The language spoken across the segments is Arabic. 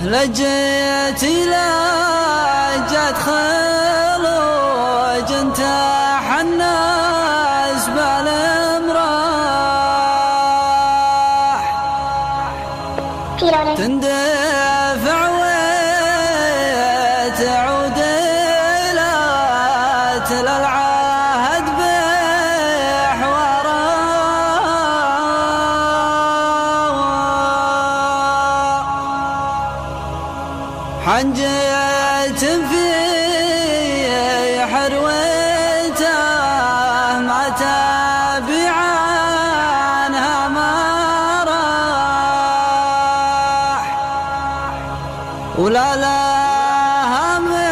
لجيتي لجت خلوج انتاح الناس بالمراح تندفع وتعود إلى العهد بحواره حنجت في حروته ما تابع عنها ما راح ولا لها من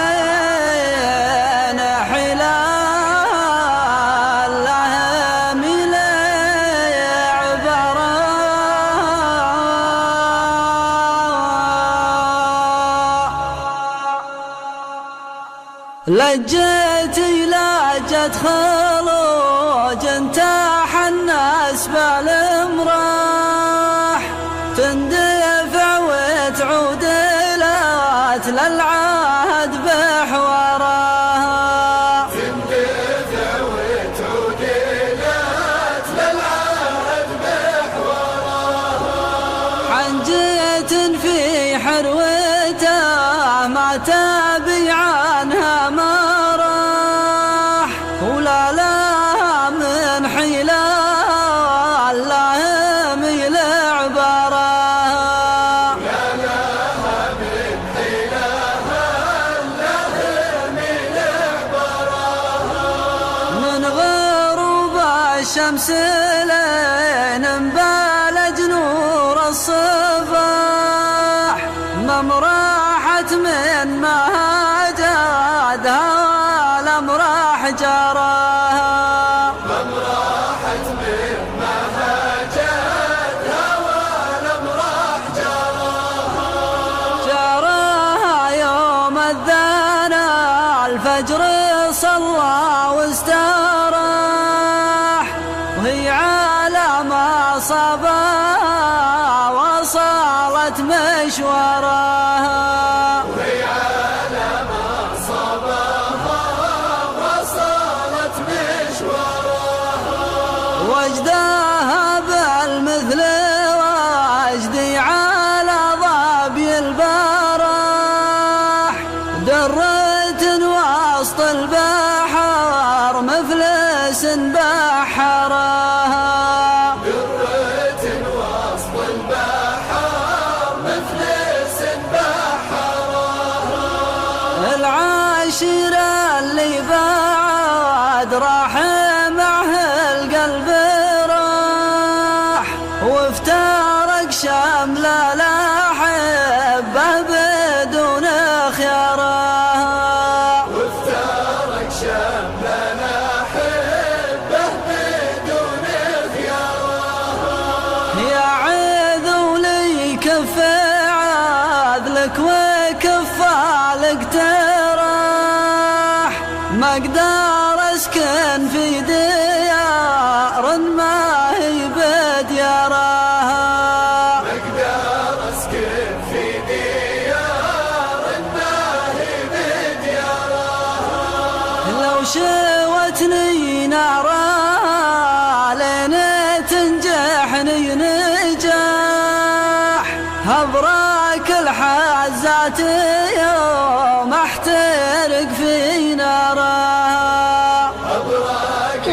حلال لها من عبره لجيتي لجت خلوج انتاح الناس بالمراح تندفع وتعود إلات للعهد بحواره تندفع وتعود إلات للعهد بحواره حنجة في حروته ما تابي عنها ما راح ولا لها من حيلة لها من عبره لا لها من حيلة لها من عبره من غروب الشمس لين انبلج نور الصباح ممراحة من مهاجدها الأمراح جراها ممراحة من مهاجدها والأمراح جراها يوم الذنا الفجر صلى واستراح وهي على ما صباها وصلت مشوارها وهي على ما صباها وصلت مشوارها وجدها بالمثل وجدي على ظبي البراح درة وسط البحر مفلس بحرها درة وسط البحر مفلس بحرها العاشرة اللي بعد راح معه القلب راح وافترق شمل الأحبة بدون خيارها وافترق شمل الأحبة بدون خيارها يا عذو لي كف عذلك وكفالك تراح ما اقدر اسكن في ديار ما هي بديارها أقدر أسكن في ديار ما هي بديارها لو شوتني نارا لين تنجحني نجاح هبراك الحزات يوم احترق في نارها أبراك